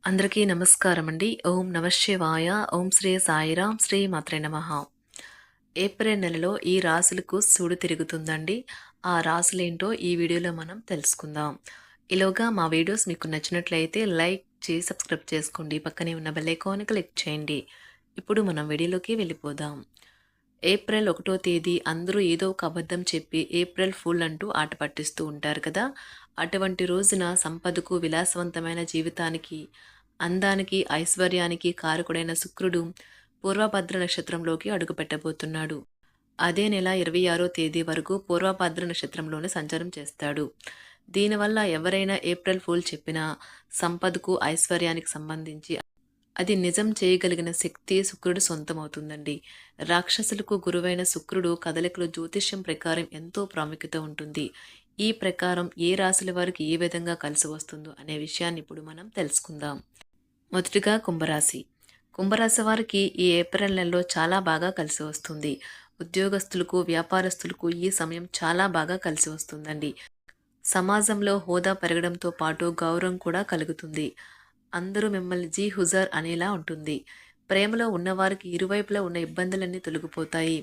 అందరికీ నమస్కారం అండి. ఓం నమః శివాయ. ఓం శ్రీ సాయిరాం. శ్రీ మాత్రే నమః. ఏప్రిల్ నెలలో ఈ రాశులకు సూడు తిరుగుతుందండి. ఆ రాశులేంటో ఈ వీడియోలో మనం తెలుసుకుందాం. ఈలోగా మా వీడియోస్ మీకు నచ్చినట్లయితే లైక్ చేసి సబ్స్క్రైబ్ చేసుకోండి. పక్కనే ఉన్న బెల్ ఐకాన్ క్లిక్ చేయండి. ఇప్పుడు మనం వీడియోలోకి వెళ్ళిపోదాం. ఏప్రిల్ 1వ తేదీ అందరూ ఏదో ఒక అబద్ధం చెప్పి ఏప్రిల్ ఫూల్ అంటూ ఆట పట్టిస్తూ ఉంటారు కదా! అటువంటి రోజున సంపదకు, విలాసవంతమైన జీవితానికి, అందానికి, ఐశ్వర్యానికి కారకుడైన శుక్రుడు పూర్వభద్ర నక్షత్రంలోకి అడుగుపెట్టబోతున్నాడు. అదే నెల 26వ తేదీ వరకు పూర్వభద్ర నక్షత్రంలోనే సంచారం చేస్తాడు. దీనివల్ల ఎవరైనా ఏప్రిల్ ఫూల్ చెప్పినా సంపదకు, ఐశ్వర్యానికి సంబంధించి అది నిజం చేయగలిగిన శక్తి శుక్రుడు సొంతమవుతుందండి. రాక్షసులకు గురువైన శుక్రుడు కదలికలు జ్యోతిష్యం ప్రకారం ఎంతో ప్రాముఖ్యత ఉంటుంది. ఈ ప్రకారం ఏ రాశుల వారికి ఏ విధంగా కలిసి వస్తుందో అనే విషయాన్ని ఇప్పుడు మనం తెలుసుకుందాం. మొదటిగా కుంభరాశి. కుంభరాశి వారికి ఈ ఏప్రిల్ నెలలో చాలా బాగా కలిసి వస్తుంది. ఉద్యోగస్తులకు, వ్యాపారస్తులకు ఈ సమయం చాలా బాగా కలిసి వస్తుందండి. సమాజంలో హోదా పెరగడంతో పాటు గౌరవం కూడా కలుగుతుంది. అందరూ మిమ్మల్ని జీ హుజార్ అనేలా ఉంటుంది. ప్రేమలో ఉన్నవారికి ఇరువైపులా ఉన్న ఇబ్బందులన్నీ తొలగిపోతాయి.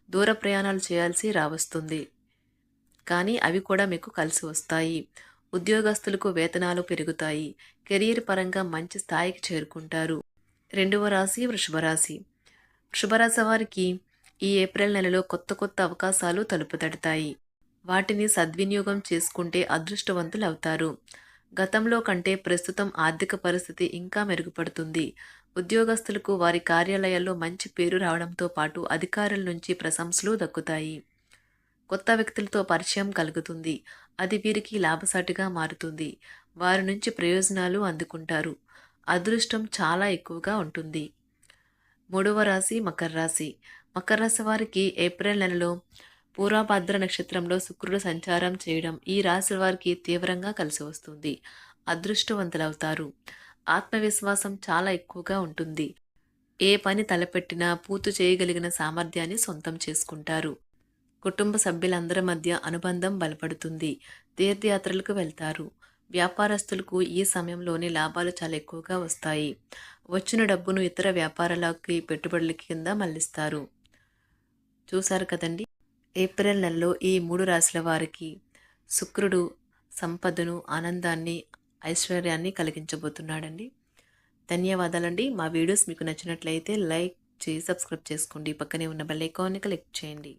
దూర ప్రయాణాలు చేయాల్సి రావస్తుంది. కానీ అవి కూడా మీకు కలిసి వస్తాయి. ఉద్యోగస్తులకు వేతనాలు పెరుగుతాయి. కెరీర్ పరంగా మంచి స్థాయికి చేరుకుంటారు. రెండవ రాశి వృషభ రాశి. వృషభ రాశి వారికి ఈ ఏప్రిల్ నెలలో కొత్త కొత్త అవకాశాలు తలుపు తడతాయి. వాటిని సద్వినియోగం చేసుకుంటే అదృష్టవంతులవుతారు. గతంలో కంటే ప్రస్తుతం ఆర్థిక పరిస్థితి ఇంకా మెరుగుపడుతుంది. ఉద్యోగస్తులకు వారి కార్యాలయాల్లో మంచి పేరు రావడంతో పాటు అధికారుల నుంచి ప్రశంసలు దక్కుతాయి. కొత్త వ్యక్తులతో పరిచయం కలుగుతుంది. అది వీరికి లాభసాటిగా మారుతుంది. వారి నుంచి ప్రయోజనాలు అందుకుంటారు. అదృష్టం చాలా ఎక్కువగా ఉంటుంది. మూడవ రాశి మకర రాశి. మకర రాశి వారికి ఏప్రిల్ నెలలో పూర్వభద్ర నక్షత్రంలో శుక్రుడు సంచారం చేయడం ఈ రాశి వారికి తీవ్రంగా కలిసి వస్తుంది. అదృష్టవంతులవుతారు. ఆత్మవిశ్వాసం చాలా ఎక్కువగా ఉంటుంది. ఏ పని తలపెట్టినా పూర్తి చేయగలిగిన సామర్థ్యాన్ని సొంతం చేసుకుంటారు. కుటుంబ సభ్యులందరి మధ్య అనుబంధం బలపడుతుంది. తీర్థయాత్రలకు వెళ్తారు. వ్యాపారస్తులకు ఈ సమయంలోనే లాభాలు చాలా ఎక్కువగా వస్తాయి. వచ్చిన డబ్బును ఇతర వ్యాపారాలకి పెట్టుబడుల కింద మళ్లిస్తారు. చూశారు కదండి, ఏప్రిల్ నెలలో ఈ 3 రాశుల వారికి శుక్రుడు సంపదను, ఆనందాన్ని, ఐశ్వర్యాన్ని కలిగించబోతున్నాడండి. ధన్యవాదాలండి. మా వీడియోస్ మీకు నచ్చినట్లయితే లైక్ చేసి సబ్స్క్రైబ్ చేసుకోండి. పక్కనే ఉన్న బెల్ ఐకాన్ని క్లిక్ చేయండి.